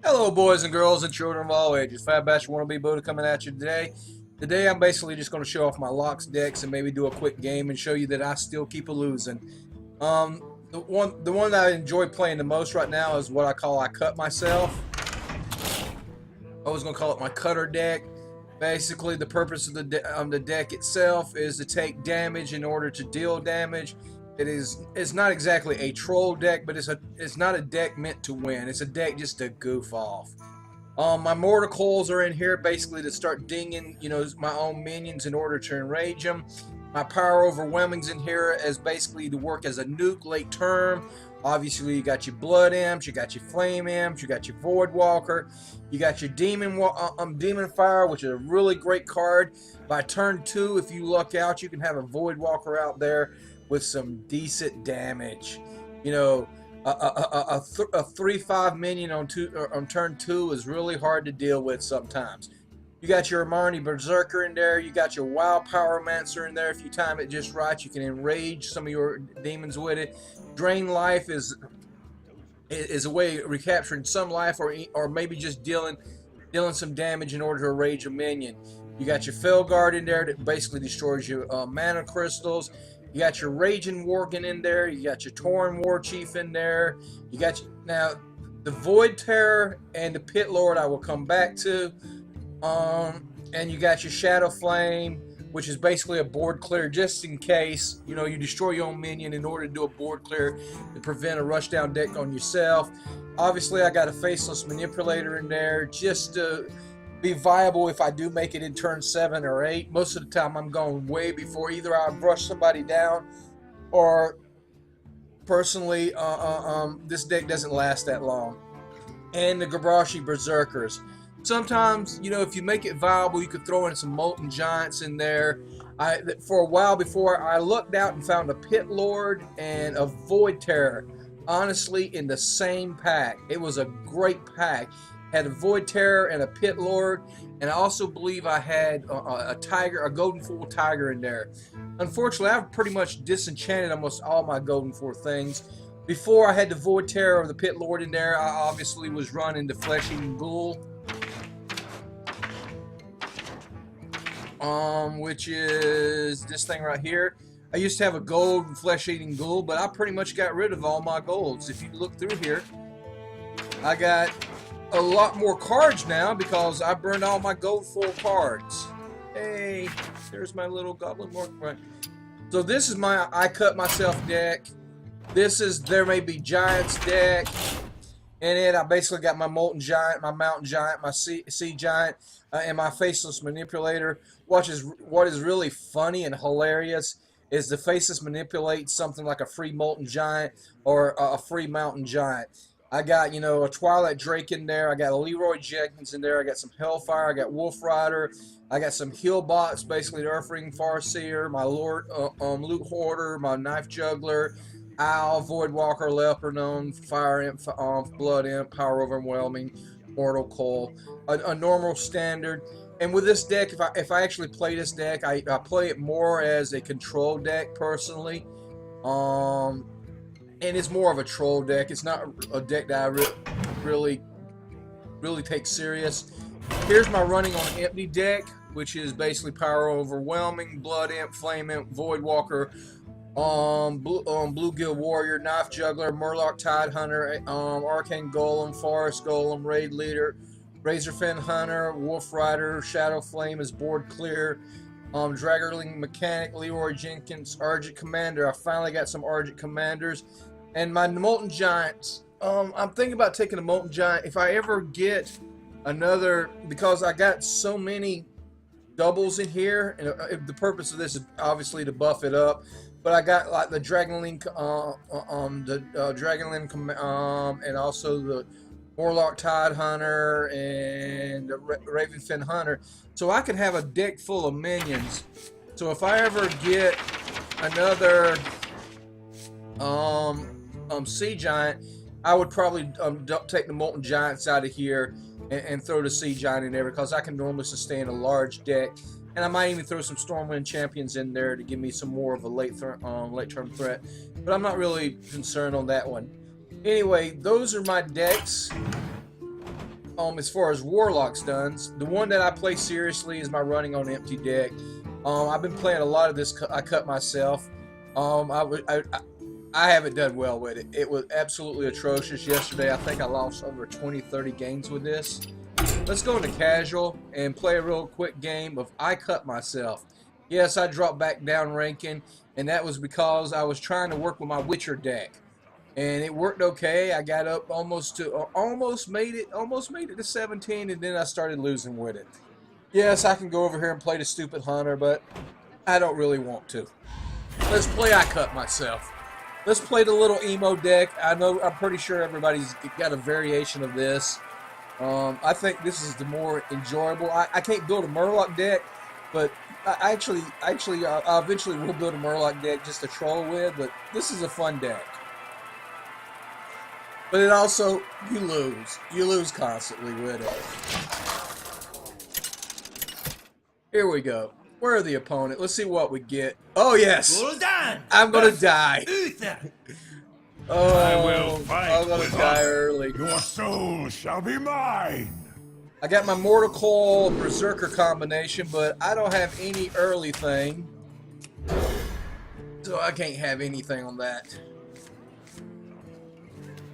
Hello, boys and girls and children of all ages. Fat Bash Wannabe Buddha coming at you today. Today, I'm basically just going to show off my locks decks and maybe do a quick game and show you that I still keep a losing. The one that I enjoy playing the most right now is what I cut myself. I was going to call it my cutter deck. Basically, the purpose of the deck itself is to take damage in order to deal damage. It's not exactly a troll deck, but it's not a deck meant to win. It's a deck just to goof off. My mortar coils are in here basically to start dinging, my own minions in order to enrage them. My power overwhelming's in here as basically to work as a nuke late term. Obviously, you got your blood imps, you got your flame imps, you got your void walker, you got your demon fire, which is a really great card. By turn 2, if you luck out, you can have a void walker out there with some decent damage. A 3/5 minion on turn 2 is really hard to deal with sometimes. You got your Armani Berserker in there. You got your Wild Pyromancer in there. If you time it just right, you can enrage some of your demons with it. Drain life is a way of recapturing some life, or maybe just dealing some damage in order to enrage a minion. You got your Felguard in there that basically destroys your mana crystals. You got your Raging Worgen in there. You got your Tauren War Chief in there. You got now the Void Terror and the Pit Lord I will come back to. And you got your Shadow Flame, which is basically a board clear just in case you destroy your own minion in order to do a board clear to prevent a rushdown deck on yourself. Obviously, I got a Faceless Manipulator in there just to be viable if I do make it in turn 7 or 8. Most of the time I'm going way before either I brush somebody down or personally this deck doesn't last that long. And the Gabrashi Berserkers. Sometimes, if you make it viable, you could throw in some Molten Giants in there. For a while before, I looked out and found a Pit Lord and a Void Terror, honestly, in the same pack. It was a great pack. Had a Void Terror and a Pit Lord, and I also believe I had a Golden Fool Tiger in there. Unfortunately, I've pretty much disenchanted almost all my Golden Fool things. Before I had the Void Terror or the Pit Lord in there, I obviously was running the Flesh Eating Ghoul, which is this thing right here. I used to have a gold Flesh Eating Ghoul, but I pretty much got rid of all my golds. If you look through here, I got a lot more cards now because I burned all my gold full cards. Hey, there's my little goblin mark. Right. So this is my I cut myself deck. This is There May Be Giants deck. In it, I basically got my Molten Giant, my Mountain Giant, my Sea Giant, and my Faceless Manipulator. What is really funny and hilarious is the Faceless manipulates something like a free Molten Giant or a free Mountain Giant. I got, a Twilight Drake in there. I got a Leroy Jenkins in there. I got some Hellfire. I got Wolf Rider. I got some heal bots, basically the Earthring Farseer, my Lord Loot Hoarder, my Knife Juggler, Owl, Void Walker, Leopardon, Fire Imp, Blood Imp, Power Overwhelming, Mortal Coil, a normal standard. And with this deck, if I actually play this deck, I play it more as a control deck personally. And it's more of a troll deck. It's not a deck that I really take serious. Here's my running on empty deck, which is basically Power Overwhelming, Blood Imp, Flame Imp, Void Walker, Bluegill Warrior, Knife Juggler, Murloc Tidehunter, Arcane Golem, Forest Golem, Raid Leader, Razorfin Hunter, Wolf Rider, Shadow Flame is board clear, Draggerling Mechanic, Leroy Jenkins, Argent Commander. I finally got some Argent Commanders. And my Molten Giants, I'm thinking about taking a Molten Giant. If I ever get another, because I got so many doubles in here, and the purpose of this is obviously to buff it up. But I got like the Dragonlink, and also the Warlock Tidehunter and the Ravenfin Hunter. So I could have a deck full of minions. So if I ever get another Sea Giant, I would probably take the Molten Giants out of here and throw the Sea Giant in there because I can normally sustain a large deck. And I might even throw some Stormwind Champions in there to give me some more of a late-term threat. But I'm not really concerned on that one. Anyway, those are my decks. as far as Warlock's done, the one that I play seriously is my running on empty deck. I've been playing a lot of this. I cut myself. I haven't done well with it. It was absolutely atrocious yesterday. I think I lost over 20-30 games with this. Let's go into casual and play a real quick game of I cut myself. Yes, I dropped back down ranking, and that was because I was trying to work with my Witcher deck. And it worked okay. I got up almost made it to 17, and then I started losing with it. Yes, I can go over here and play the stupid hunter, but I don't really want to. Let's play I cut myself. Let's play the little emo deck. I'm pretty sure everybody's got a variation of this. I think this is the more enjoyable. I can't build a Murloc deck, but I eventually will build a Murloc deck just to troll with. But this is a fun deck. But it also, you lose. You lose constantly with it. Here we go. Where are the opponent? Let's see what we get. Oh, yes. I'm going to die. Oh, I'm going to die early. Your soul shall be mine. I got my Mortal Coil Berserker combination, but I don't have any early thing. So I can't have anything on that.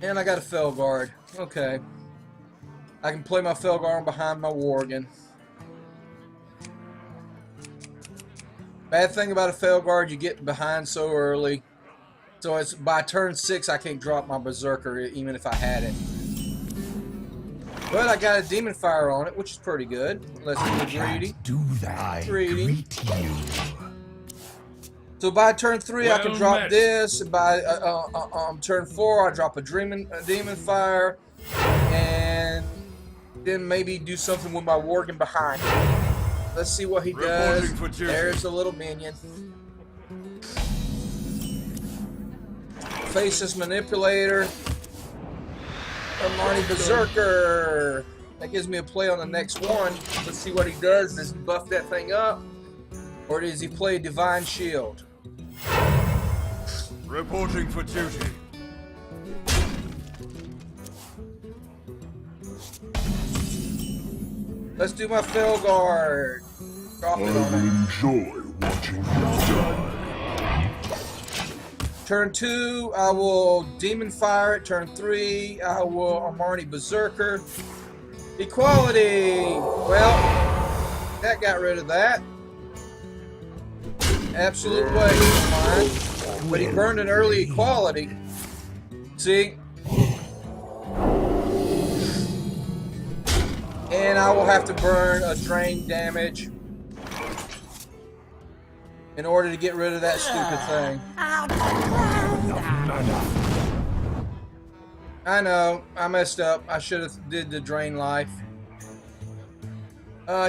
And I got a Felguard. Okay. I can play my Felguard behind my Worgen. Bad thing about a Felguard, you get behind so early. So it's by turn 6 I can't drop my Berserker even if I had it. But I got a Demon Fire on it, which is pretty good. Let's do greedy. Do that. Greedy. So by turn 3 I can drop this. By turn 4 I drop a Demon Fire, and then maybe do something with my Worgen behind. Let's see what he does. There's a little minion. Faceless Manipulator. Armani Berserker. That gives me a play on the next one. Let's see what he does. Does he buff that thing up? Or does he play Divine Shield? Reporting for duty. Let's do my Felguard. Drop it on him. Enjoy watching you die. Turn 2, I will Demon Fire it. Turn 3, I will Armani Berserker. Equality! Well, that got rid of that. Absolute waste of mine. But he burned an early equality. See? And I will have to burn a drain damage in order to get rid of that stupid thing. I know, I messed up. I should have did the drain life.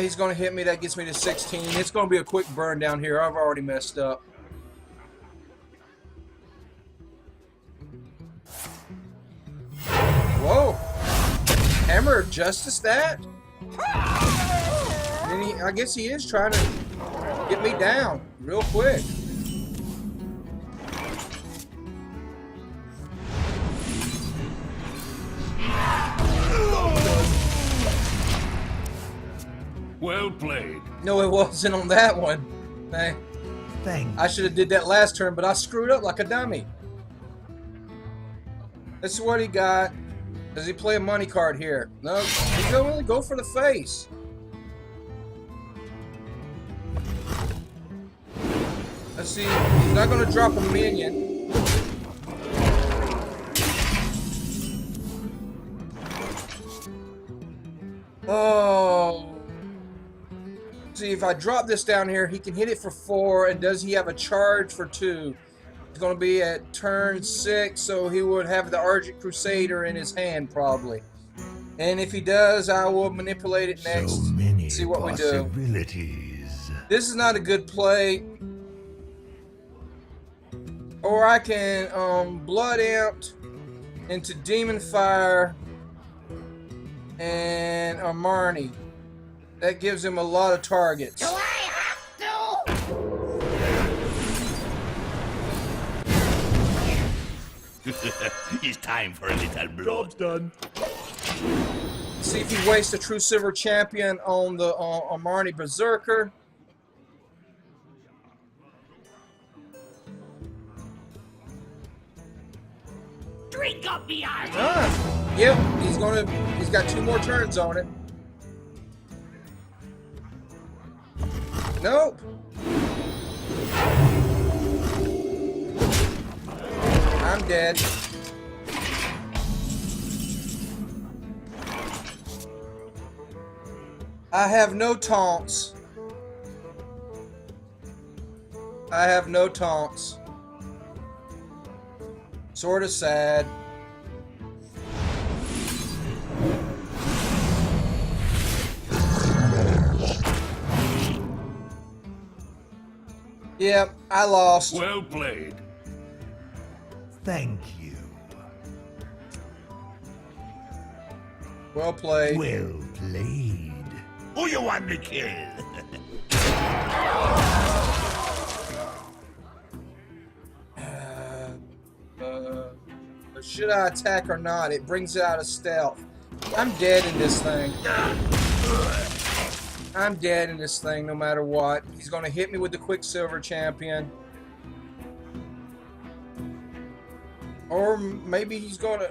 He's going to hit me. That gets me to 16. It's going to be a quick burn down here. I've already messed up. Whoa. Hammer of Justice that? And I guess he is trying to get me down real quick. Well played. No, it wasn't on that one. Hey, Thanks. I should have did that last turn, but I screwed up like a dummy. Let's see what he got. Does he play a money card here? No, he's going to go for the face. Let's see. He's not going to drop a minion. Oh. See, if I drop this down here, he can hit it for 4, and does he have a charge for 2? It's going to be at turn 6, so he would have the Argent Crusader in his hand, probably. And if he does, I will manipulate it next. So many see what we do. possibilities. This is not a good play. Or I can Blood Amped into Demon Fire and Armani. That gives him a lot of targets. Do I have to? It's time for a little blood. Job's done. See if he wastes a true silver champion on the Marnie Berserker. Drink up the ice. Ah, yep, he's got 2 more turns on it. Nope. I'm dead. I have no taunts. I have no taunts. Sort of sad. Yep, I lost. Well played. Thank you. Well played. Well played. Who you want to kill? Should I attack or not? It brings it out of stealth. I'm dead in this thing. I'm dead in this thing no matter what. He's going to hit me with the Quicksilver Champion. Or maybe he's got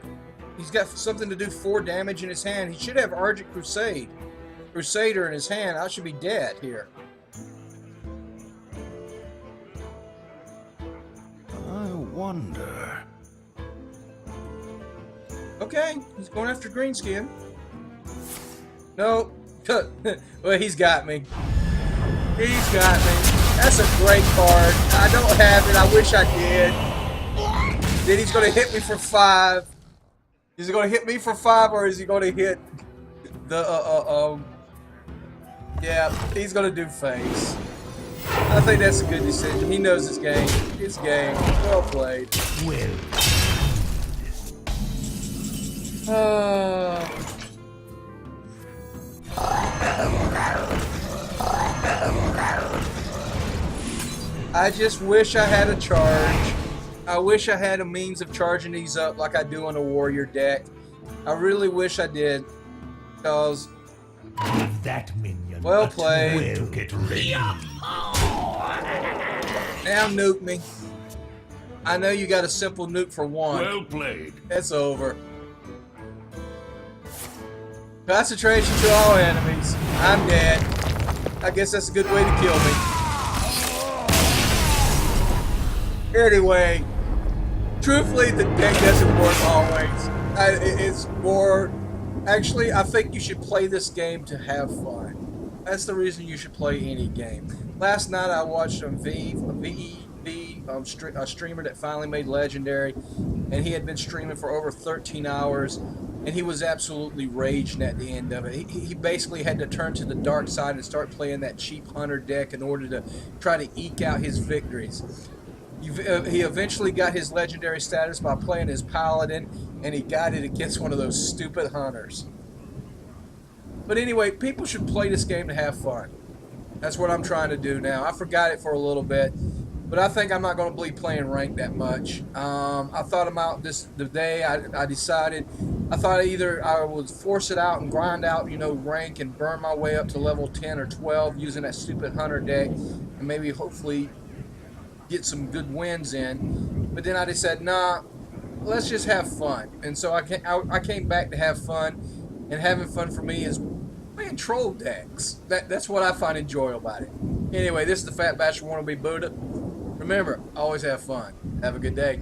something to do 4 damage in his hand. He should have Argent Crusader in his hand. I should be dead here. I wonder. Okay, he's going after Greenskin. Nope. Well, he's got me. He's got me. That's a great card. I don't have it. I wish I did. Then he's going to hit me for 5. Is he going to hit me for 5 or is he going to hit the, yeah, he's going to do face. I think that's a good decision. He knows his game. His game. Well played. Well. I just wish I had a charge. I wish I had a means of charging these up like I do on a warrior deck. I really wish I did. Because, That minion. well played. Will get ready. Now nuke me. I know you got a simple nuke for 1. Well played. It's over. Concentration to all enemies. I'm dead. I guess that's a good way to kill me. Anyway, truthfully, the deck doesn't work always. It's more... Actually, I think you should play this game to have fun. That's the reason you should play any game. Last night I watched a streamer that finally made Legendary, and he had been streaming for over 13 hours, and he was absolutely raging at the end of it. He basically had to turn to the dark side and start playing that cheap hunter deck in order to try to eke out his victories. He eventually got his legendary status by playing his paladin, and he got it against one of those stupid hunters. But anyway, people should play this game to have fun. That's what I'm trying to do now. I forgot it for a little bit, but I think I'm not going to be playing ranked that much. I thought about this the day I decided. I thought either I would force it out and grind out, rank and burn my way up to level 10 or 12 using that stupid hunter deck, and maybe hopefully get some good wins in. But then I decided, nah, let's just have fun. And so I came back to have fun, and having fun for me is playing troll decks. That's what I find enjoyable about it. Anyway, this is the Fat Bastard Wannabe Buddha. Remember, always have fun. Have a good day.